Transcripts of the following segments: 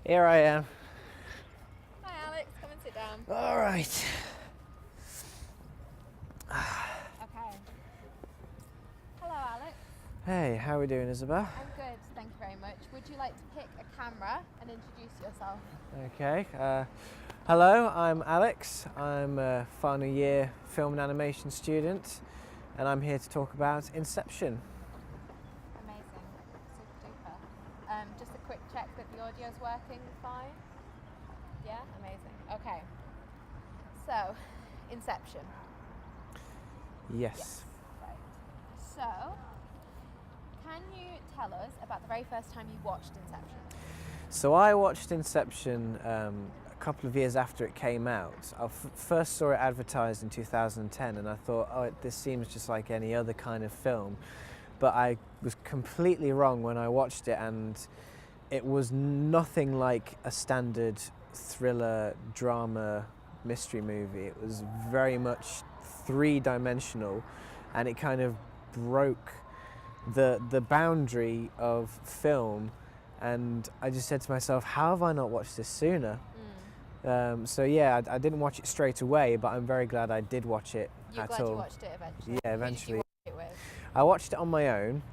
Here I am. Hi Alex, come and sit down. All right. Okay. Hello Alex. Hey, how are we doing, Isabel? I'm good, thank you very much. Would you like to pick a camera and introduce yourself? Okay. Hello, I'm Alex. I'm a final year film and animation student, and I'm here to talk about Inception. Amazing, super duper. Just a quick check that the audio's working fine. Yeah, amazing. Okay. So, Inception. Yes. Right. So, can you tell us about the very first time you watched Inception? So I watched Inception a couple of years after it came out. I first saw it advertised in 2010, and I thought, oh, this seems just like any other kind of film. But I was completely wrong when I watched it, and it was nothing like a standard thriller, drama, mystery movie. It was very much three-dimensional, and it kind of broke the boundary of film. And I just said to myself, how have I not watched this sooner? So yeah, I didn't watch it straight away, but I'm very glad I did watch it You're at glad all. you watched it eventually? Yeah, eventually. Who did you watch it with? I watched it on my own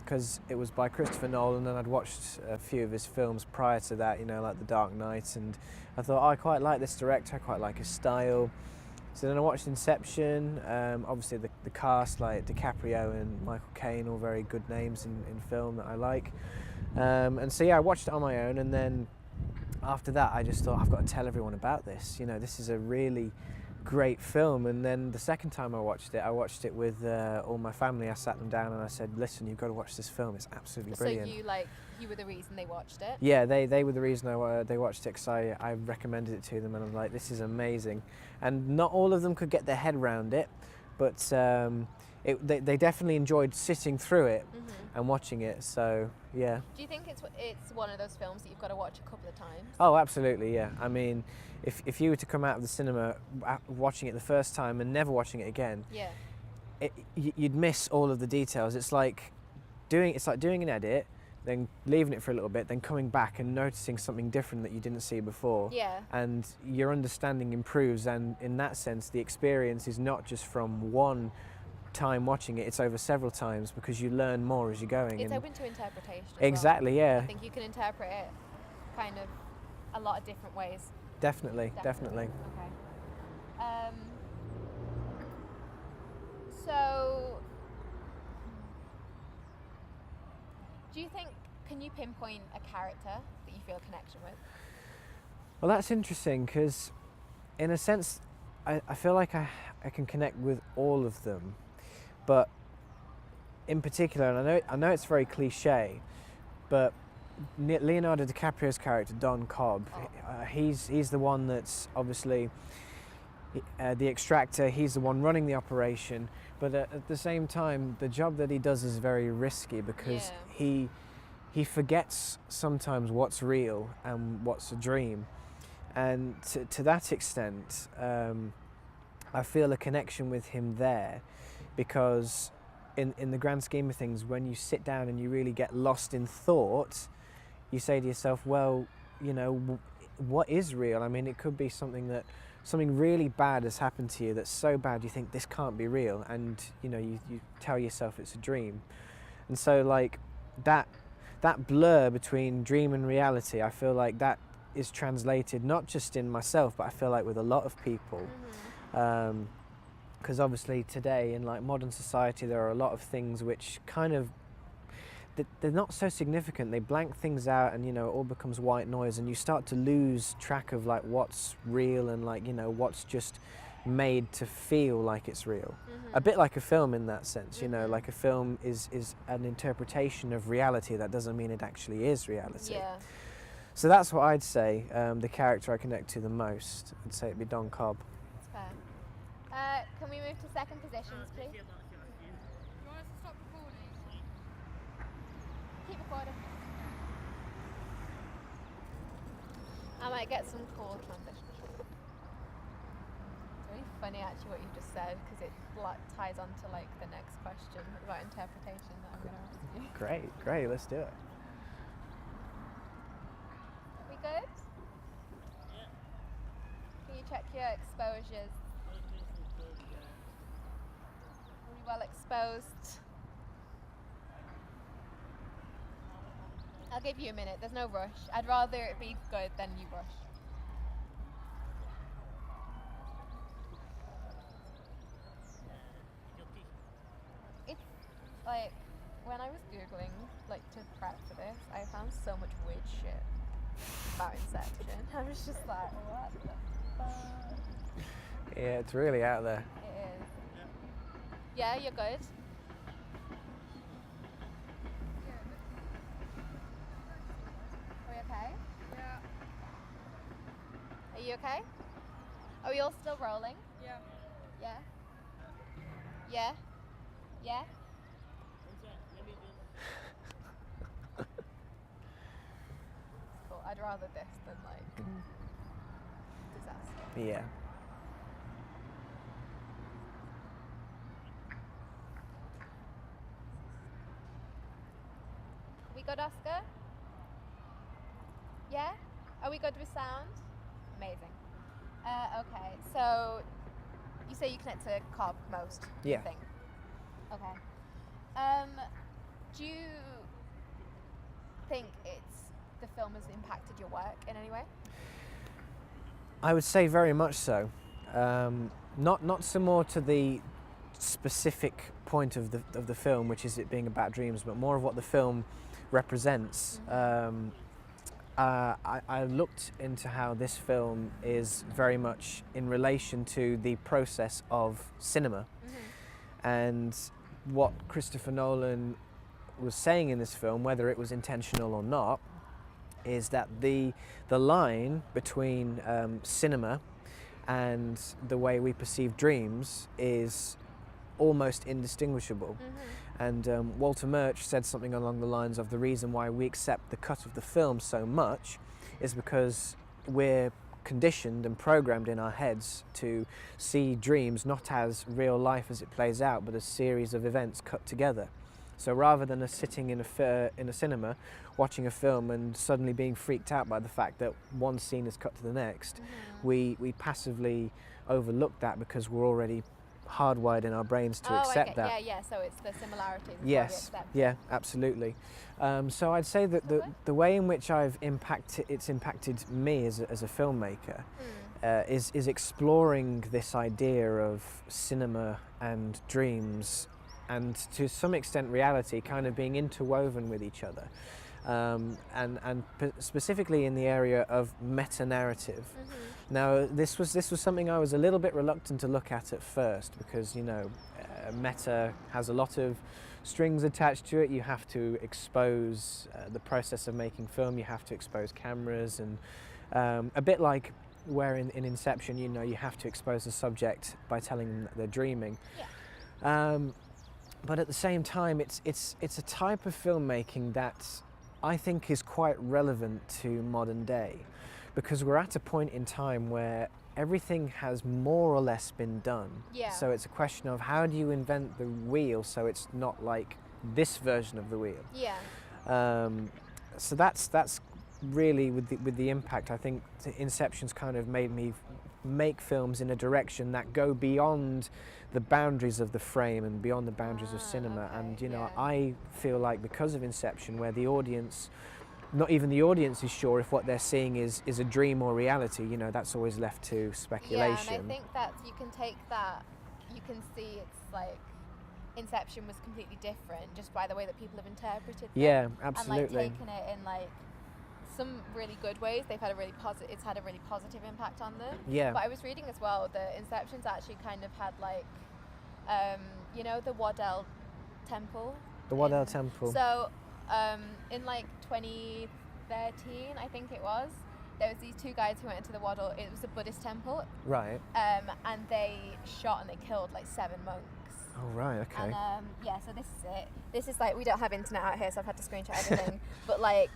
because it was by Christopher Nolan, and I'd watched a few of his films prior to that, you know, like The Dark Knight, and I thought, oh, I quite like this director, I quite like his style. So then I watched Inception. Obviously the cast, like DiCaprio and Michael Caine, all very good names in film that I like. And so yeah, I watched it on my own, and then after that I just thought, I've got to tell everyone about this. You know, this is a really great film. And then the second time I watched it with all my family. I sat them down and I said, listen, you've got to watch this film, it's absolutely brilliant. So you were the reason they watched it? Yeah, they were the reason they watched it, because I recommended it to them, and I'm like, this is amazing. And not all of them could get their head around it, but they definitely enjoyed sitting through it and watching it, so yeah. Do you think it's one of those films that you've got to watch a couple of times? Oh, absolutely, yeah. I mean, if you were to come out of the cinema watching it the first time and never watching it again, yeah, you'd miss all of the details. It's like doing an edit, then leaving it for a little bit, then coming back and noticing something different that you didn't see before. Yeah. And your understanding improves, and in that sense the experience is not just from one time watching it, it's over several times, because you learn more as you're going. It's open to interpretation as exactly, well. yeah. I think you can interpret it kind of a lot of different ways. Definitely. Okay. So, do you think, can you pinpoint a character that you feel a connection with? Well, that's interesting, because in a sense I feel like I can connect with all of them, but in particular, and I know it's very cliche, but Leonardo DiCaprio's character, Don Cobb, he's the one that's obviously the extractor. He's the one running the operation, but at the same time, the job that he does is very risky, because he forgets sometimes what's real and what's a dream. And to that extent, I feel a connection with him there, because in the grand scheme of things, when you sit down and you really get lost in thought, you say to yourself, well, you know, what is real? I mean, it could be something really bad has happened to you, that's so bad you think this can't be real, and you know, you tell yourself it's a dream. And so like that blur between dream and reality, I feel like that is translated not just in myself, but I feel like with a lot of people. Because obviously today in like modern society, there are a lot of things which kind of, they're not so significant. They blank things out, and you know, it all becomes white noise, and you start to lose track of like what's real and like, you know, what's just made to feel like it's real. A bit like a film in that sense, you know, like a film is an interpretation of reality. That doesn't mean it actually is reality. Yeah. So that's what I'd say, the character I connect to the most. I'd say it'd be Don Cobb. That's fair. Can we move to second positions, please? Do you want us to stop recording? Keep recording. I might get some cool transitions. It's really funny actually what you just said, because it ties on to like the next question about interpretation that I'm going to ask you. Great, let's do it. We good? Yeah. Can you check your exposures? Are we well exposed? I'll give you a minute, there's no rush. I'd rather it be good than you rush. It's like, when I was Googling, like to prep for this, I found so much weird shit about Inception. I was just like, what the fuck? Yeah, it's really out there. It is. Yeah, you're good? Are we okay? Yeah. Are you okay? Are we all still rolling? Yeah. Yeah? Yeah? Yeah? Cool. I'd rather this than like disaster. Yeah. We good, Oscar? Yeah? Are we good with sound? Amazing. Okay, so you say you connect to Cobb most, Yeah. you think? Okay. Do you think the film has impacted your work in any way? I would say very much so. Not so more to the specific point of the film, which is it being about dreams, but more of what the film represents. I looked into how this film is very much in relation to the process of cinema, and what Christopher Nolan was saying in this film, whether it was intentional or not, is that the line between cinema and the way we perceive dreams is almost indistinguishable. And Walter Murch said something along the lines of the reason why we accept the cut of the film so much is because we're conditioned and programmed in our heads to see dreams not as real life as it plays out, but a series of events cut together. So rather than us sitting in a cinema watching a film and suddenly being freaked out by the fact that one scene is cut to the next, we passively overlook that because we're already hardwired in our brains to accept that. Yeah, so it's the similarities. Yes, yeah, absolutely. So I'd say that the way in which it's impacted me as a filmmaker is exploring this idea of cinema and dreams, and to some extent reality kind of being interwoven with each other, and specifically in the area of meta-narrative. Now this was something I was a little bit reluctant to look at first, because meta has a lot of strings attached to it. You have to expose the process of making film, you have to expose cameras, and a bit like where in Inception, you have to expose the subject by telling them that they're dreaming. But at the same time, it's a type of filmmaking that I think is quite relevant to modern day, because we're at a point in time where everything has more or less been done. So it's a question of how do you invent the wheel so it's not like this version of the wheel. So that's really with the impact. I think Inception's kind of made me make films in a direction that go beyond the boundaries of the frame and beyond the boundaries of cinema. And I feel like because of Inception, where the audience, not even the audience is sure if what they're seeing is a dream or reality, that's always left to speculation. Yeah, and I think that you can take that, you can see it's like Inception was completely different just by the way that people have interpreted it. Yeah, absolutely. And like taken it in like some really good ways. It's had a really positive impact on them. Yeah. But I was reading as well that Inception's actually kind of had like, the Waddell Temple. The Waddell Temple. So in like 2013, I think it was, there was these two guys who went into the Waddell. It was a Buddhist temple. Right. And they shot and they killed like 7 monks. Oh right, okay. And so this is it. This is like, we don't have internet out here, so I've had to screenshot everything. But like,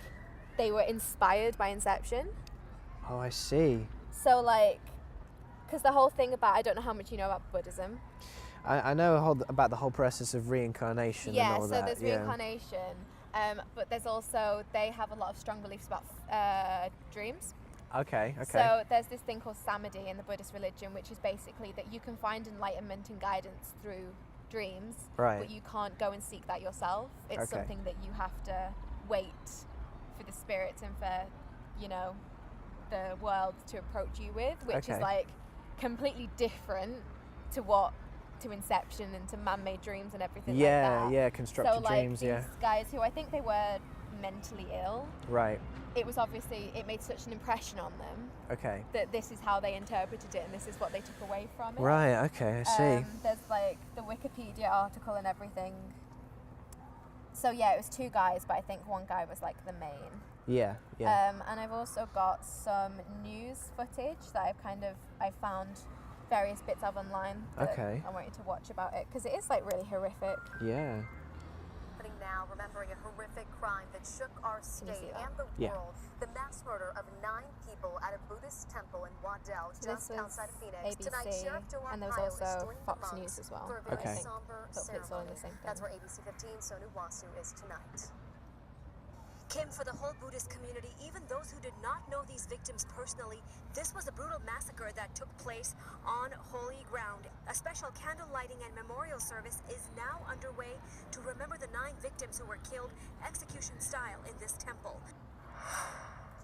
they were inspired by Inception. Oh, I see. So like, because the whole thing about, I don't know how much you know about Buddhism. I know about the whole process of reincarnation and all So that. there's reincarnation, but there's also, they have a lot of strong beliefs about dreams. Okay. So there's this thing called samadhi in the Buddhist religion, which is basically that you can find enlightenment and guidance through dreams, Right. but you can't go and seek that yourself. It's Okay. something that you have to wait for the spirits and for, you know, the world to approach you with, which is Okay. like completely different to Inception and to man-made dreams and everything like that. Yeah, constructed so like dreams, these yeah. guys who I think they were mentally ill, Right, it was obviously, it made such an impression on them okay. that this is how they interpreted it and this is what they took away from it. Right, okay, I see. There's like the Wikipedia article and everything. So yeah, it was two guys, but I think one guy was like the main. Yeah. And I've also got some news footage that I found various bits of online that Okay. I want you to watch about it, because it is like really horrific. Yeah. Happening now, remembering a horrific crime that shook our Can you see state that? and the Yeah. world. The mass murder of 9 people at a Buddhist temple in Waddell, So this just was outside of Phoenix. Tonight, ABC, Sheriff Joe and there was Arpaio is also joining Fox the News monks as well. for a very Okay. somber Hopefully it's all in ceremony. the same That's thing. where ABC 15 Sonu Wasu is tonight. Kim, for the whole Buddhist community, even those who did not know these victims personally, this was a brutal massacre that took place on holy ground. A special candle lighting and memorial service is now underway to remember the 9 victims who were killed execution style in this temple.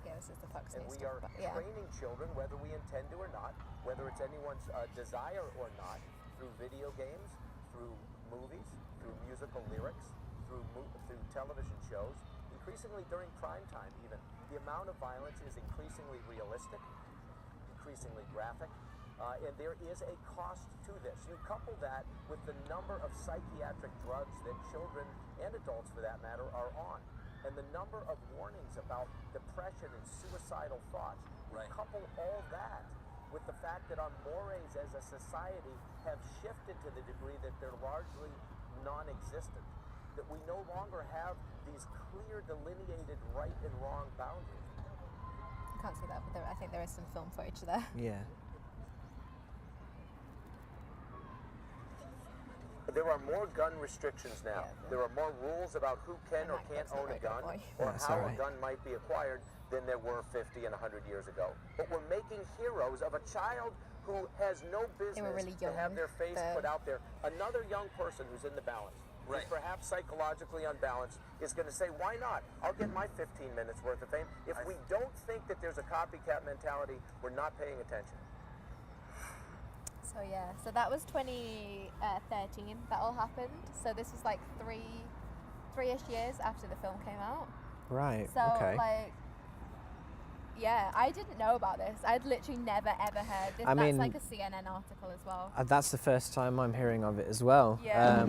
Yeah, this is the Fox And News we are stuff, but yeah. training children, whether we intend to or not, whether it's anyone's desire or not, through video games, through movies, through musical lyrics, through television shows, increasingly during prime time even. The amount of violence is increasingly realistic, increasingly graphic, and there is a cost to this. You couple that with the number of psychiatric drugs that children and adults for that matter are on, and the number of warnings about depression and suicidal thoughts. Right. You couple all that with the fact that our mores as a society have shifted to the degree that they're largely non-existent, that we no longer have these clear delineated right and wrong boundaries. I can't see that, but I think there is some film footage there. Yeah. There are more gun restrictions now. Yeah. There are more rules about who can And or that can't clip's not own a very good gun for you. or That's how all a right. gun might be acquired than there were 50 and 100 years ago. But we're making heroes of a child who has no business really to have young, their face the- put out there. Another young person who's in the balance, Right. who's perhaps psychologically unbalanced, is going to say, why not? I'll get my 15 minutes worth of fame. If we don't think that there's a copycat mentality, we're not paying attention. So yeah, so that was 2013 that all happened. So this was like three-ish years after the film came out. Right, So okay. like, yeah, I didn't know about this. I'd literally never ever heard this. I That's mean- like a CNN article as well. That's the first time I'm hearing of it as well. Yeah.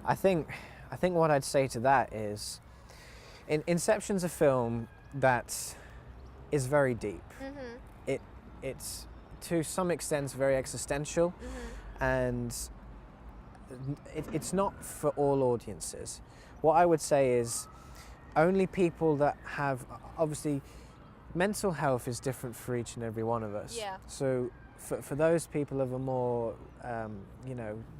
I think what I'd say to that is, Inception's a film that is very deep. Mhm. It's to some extent very existential, and it's not for all audiences. What I would say is, only people that have, obviously, mental health is different for each and every one of us. Yeah. So for those people of a more,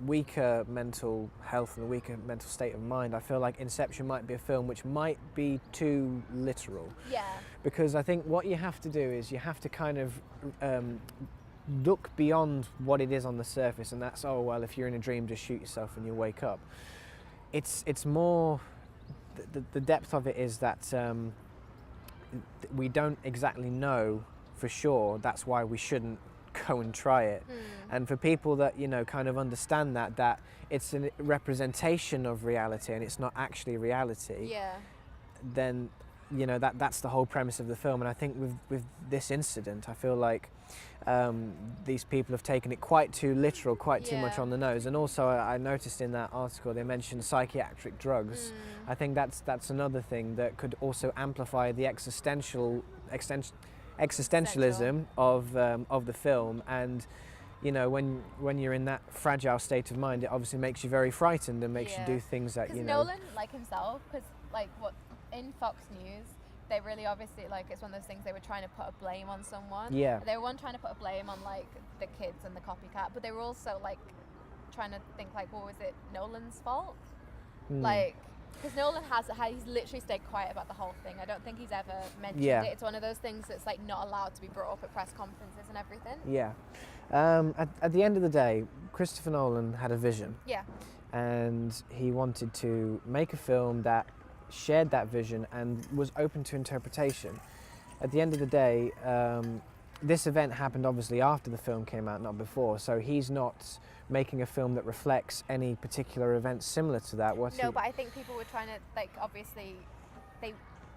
weaker mental health and a weaker mental state of mind, I feel like Inception might be a film which might be too literal. Yeah. Because I think what you have to do is you have to kind of look beyond what it is on the surface, and that's, oh well, if you're in a dream, just shoot yourself and you'll wake up. It's more, the depth of it is that we don't exactly know for sure. That's why we shouldn't go and try it. And for people that kind of understand that it's a representation of reality and it's not actually reality, Yeah. then that's the whole premise of the film. And I think with this incident, I feel like these people have taken it quite too literal, quite too much Yeah. on the nose. And also I noticed in that article they mentioned psychiatric drugs. I think that's another thing that could also amplify the existentialism of the film. And when you're in that fragile state of mind, it obviously makes you very frightened and makes you Yeah. do things that Because Nolan, like himself, because like what in Fox News, they really obviously, like, it's one of those things they were trying to put a blame on someone. Yeah. They were trying to put a blame on, like, the kids and the copycat, but they were also, like, trying to think, like, well, was it Nolan's fault? Like, because Nolan he's literally stayed quiet about the whole thing. I don't think he's ever mentioned it. It's one of those things that's, like, not allowed to be brought up at press conferences and everything. Yeah. At the end of the day, Christopher Nolan had a vision. Yeah. And he wanted to make a film that shared that vision and was open to interpretation. At the end of the day, this event happened obviously after the film came out, not before, so he's not making a film that reflects any particular event similar to that. But I think people were trying to, like, obviously they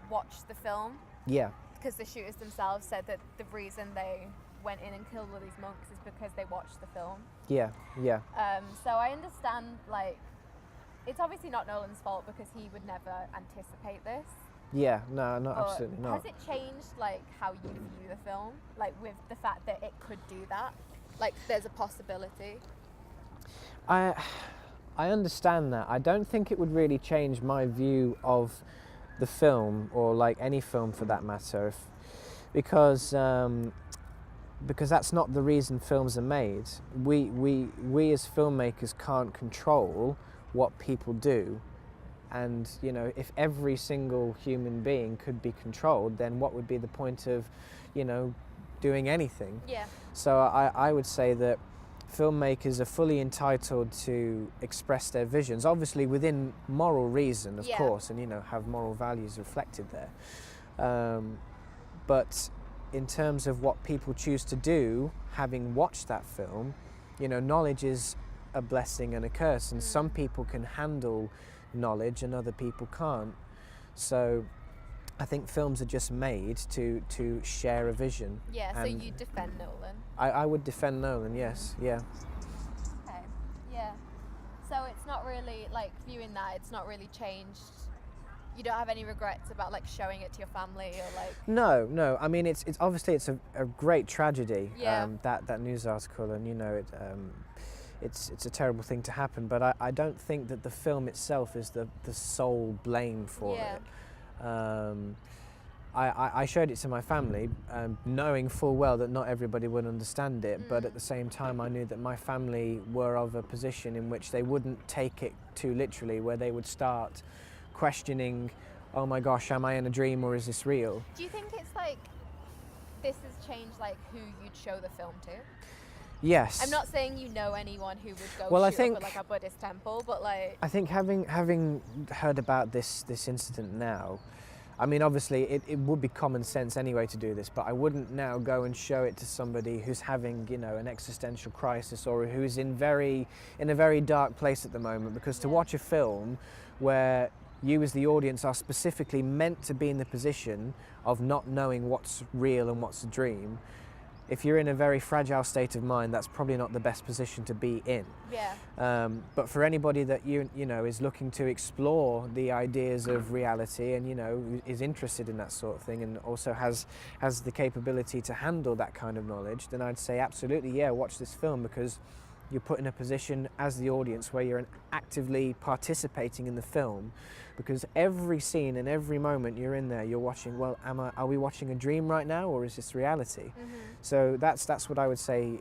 watched the film. Yeah. Because the shooters themselves said that the reason they went in and killed all these monks is because they watched the film. Yeah, yeah. So I understand, like, it's obviously not Nolan's fault because he would never anticipate this. Yeah, no, But absolutely not. has it changed, like, how you view the film? Like, with the fact that it could do that? Like, there's a possibility. I understand that. I don't think it would really change my view of the film, or like any film for that matter, because that's not the reason films are made. We as filmmakers can't control what people do, and you know, if every single human being could be controlled, then what would be the point of, you know, doing anything? Yeah. So I would say that filmmakers are fully entitled to express their visions, obviously within moral reason, of course, and, you know, have moral values reflected there. But in terms of what people choose to do, having watched that film, you know, knowledge is a blessing and a curse, and some people can handle knowledge and other people can't. So I think films are just made to share a vision. Yeah, so you defend Nolan? I would defend Nolan, yes, yeah. Okay, yeah. So it's not really, like, viewing that, it's not really changed. You don't have any regrets about, like, showing it to your family, or like... No. I mean, it's obviously it's a great tragedy, Yeah. that news article, and, you know, it's a terrible thing to happen, but I don't think that the film itself is the sole blame for it. I showed it to my family, knowing full well that not everybody would understand it, but at the same time I knew that my family were of a position in which they wouldn't take it too literally, where they would start questioning, oh my gosh, am I in a dream or is this real? Do you think it's like, this has changed, like, who you'd show the film to? Yes. I'm not saying you know anyone who would go Well, I shoot think- up at, like, a Buddhist temple, but, like... I think having heard about this incident now, I mean, obviously it would be common sense anyway to do this, but I wouldn't now go and show it to somebody who's having, you know, an existential crisis, or who's in a very dark place at the moment, because to watch a film where you as the audience are specifically meant to be in the position of not knowing what's real and what's a dream, if you're in a very fragile state of mind, that's probably not the best position to be in. Yeah. But for anybody that you know is looking to explore the ideas of reality, and, you know, is interested in that sort of thing, and also has the capability to handle that kind of knowledge, then I'd say absolutely, yeah, watch this film, because you're put in a position as the audience where you're actively participating in the film, because every scene and every moment you're in there, you're watching, well, are we watching a dream right now, or is this reality? So that's what I would say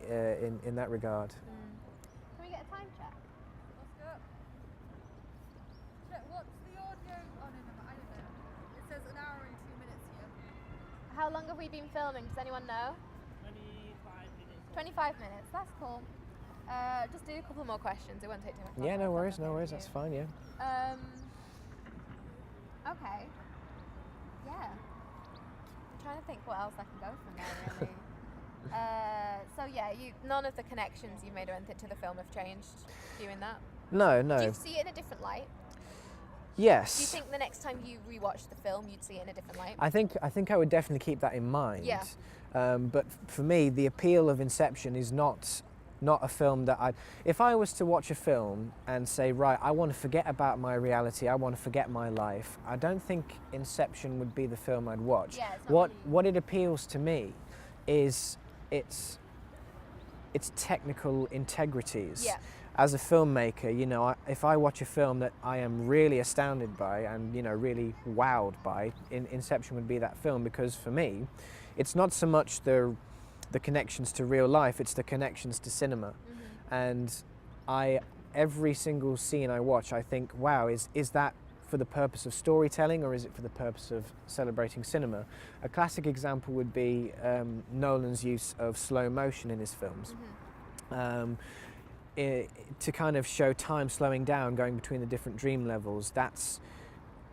in that regard. Can we get a time check? Let's go. Check, what's the audio on in them? I don't know. It says an hour and 2 minutes here. How long have we been filming? Does anyone know? 25 minutes, that's cool. Just do a couple more questions, it won't take too much longer. Yeah, no if worries, that's okay with that's you. fine, yeah. Okay. Yeah. I'm trying to think what else I can go from there, really. So yeah, none of the connections you made or anything to the film have changed doing that? No. Do you see it in a different light? Yes. Do you think the next time you rewatch the film, you'd see it in a different light? I think I would definitely keep that in mind. Yeah. But for me, the appeal of Inception is not a film that if I was to watch a film and say, right, I want to forget about my reality, I want to forget my life, I don't think Inception would be the film I'd watch. Yeah, it's not What it appeals to me is its technical integrities. Yeah. as a filmmaker, you know, if I watch a film that I am really astounded by and, you know, really wowed by, Inception would be that film, because for me, it's not so much the connections to real life, it's the connections to cinema. And every single scene I watch, I think, wow, is that for the purpose of storytelling, or is it for the purpose of celebrating cinema? A classic example would be Nolan's use of slow motion in his films. To kind of show time slowing down, going between the different dream levels.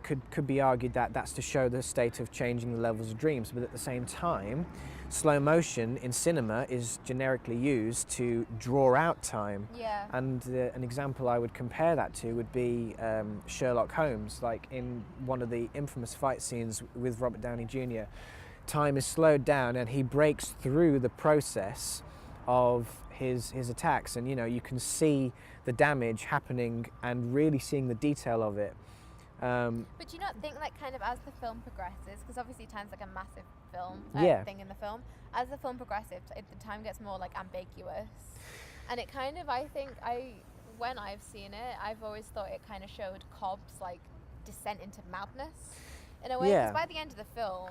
Could be argued that that's to show the state of changing the levels of dreams, but at the same time, slow motion in cinema is generically used to draw out time. Yeah. And an example I would compare that to would be Sherlock Holmes. Like in one of the infamous fight scenes with Robert Downey Jr., time is slowed down and he breaks through the process of his attacks, and you know, you can see the damage happening and really seeing the detail of it. But do you not think, like, kind of as the film progresses, because obviously time's like a massive film thing in the film, as the film progresses, the time gets more like ambiguous, and it kind of, I think, when I've seen it, I've always thought it kind of showed Cobb's like descent into madness in a way, because by the end of the film,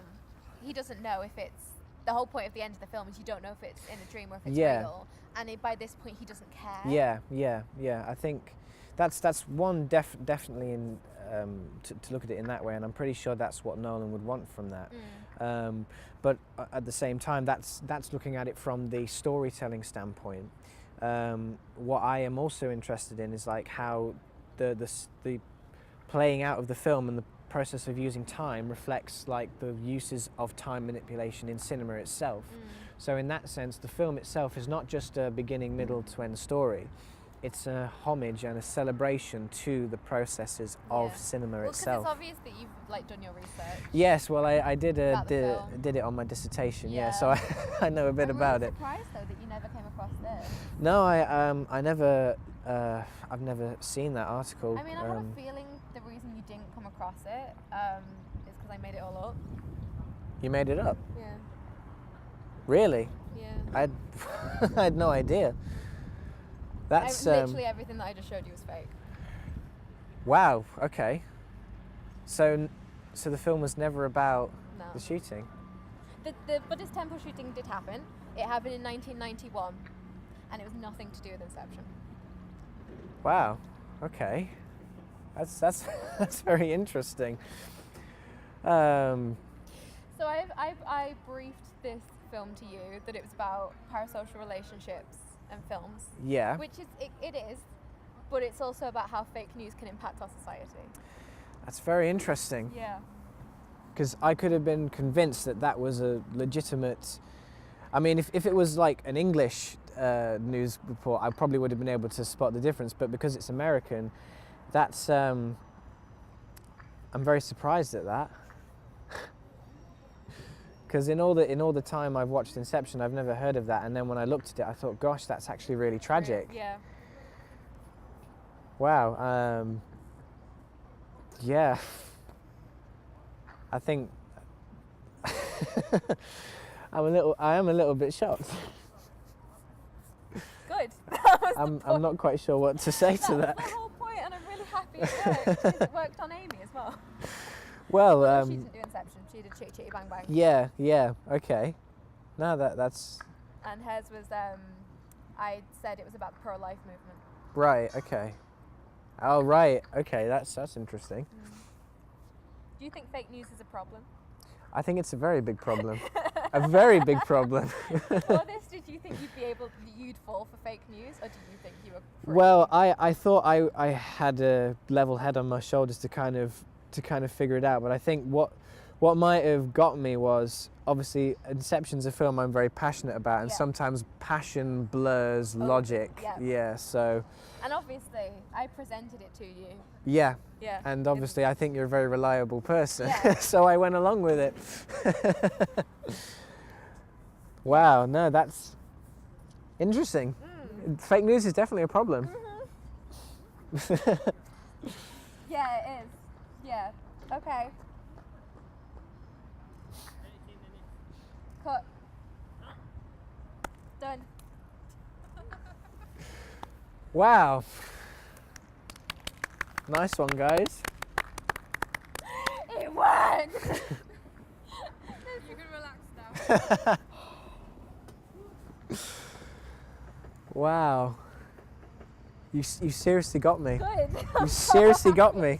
he doesn't know if it's, the whole point of the end of the film is you don't know if it's in a dream or if it's real, and by this point he doesn't care. Yeah. I think that's one definitely in to look at it in that way, and I'm pretty sure that's what Nolan would want from that. But at the same time, that's looking at it from the storytelling standpoint. What I am also interested in is like how the playing out of the film and the process of using time reflects like the uses of time manipulation in cinema itself. So in that sense, the film itself is not just a beginning, middle to end story. It's a homage and a celebration to the processes of cinema itself. Well, because it's obvious that you've like done your research. Yes, well, I did did it on my dissertation. Yeah, so I know a bit about it. I'm surprised though that you never came across this. No, I never. I've never seen that article. I mean, I have a feeling the reason you didn't come across it is because I made it all up. You made it up? Yeah. Really? Yeah. I had no idea. That's literally everything that I just showed you was fake. Wow. Okay. So the film was never about the shooting. The Buddhist temple shooting did happen. It happened in 1991, and it was nothing to do with Inception. Wow. Okay. That's very interesting. So I briefed this film to you that it was about parasocial relationships and films. Yeah. Which is it is, but it's also about how fake news can impact our society. That's very interesting. Yeah. Because I could have been convinced that was a legitimate. I mean, if it was like an English news report, I probably would have been able to spot the difference. But because it's American, that's I'm very surprised at that. Because in all the time I've watched Inception, I've never heard of that. And then when I looked at it, I thought, gosh, that's actually really tragic. Yeah. Wow. Yeah. I think I am a little bit shocked. Good. I'm not quite sure what to say to that. That's the whole point, and I'm really happy it worked. Because it worked on Amy as well. Well, she didn't do Inception. She did Chitty Chitty Bang Bang. Yeah. Okay. No, that's. And hers was I said it was about the pro-life movement. Right. Okay. Oh, right. Okay. That's interesting. Do you think fake news is a problem? I think it's a very big problem. A very big problem. Before this, did you think you'd fall for fake news, or did you think you were free? Well, I thought I had a level head on my shoulders to kind of figure it out, but I think what might have got me was, obviously Inception's a film I'm very passionate about, and sometimes passion blurs logic. Yeah. So. And obviously, I presented it to you. Yeah. Yeah. And obviously, I think you're a very reliable person, Yeah. so I went along with it. Wow. No, that's interesting. Fake news is definitely a problem. Yeah, it is. Yeah. Okay. Cut. Done. Wow. Nice one, guys. It worked! You can relax now. Wow. You seriously got me. Good. You seriously got me.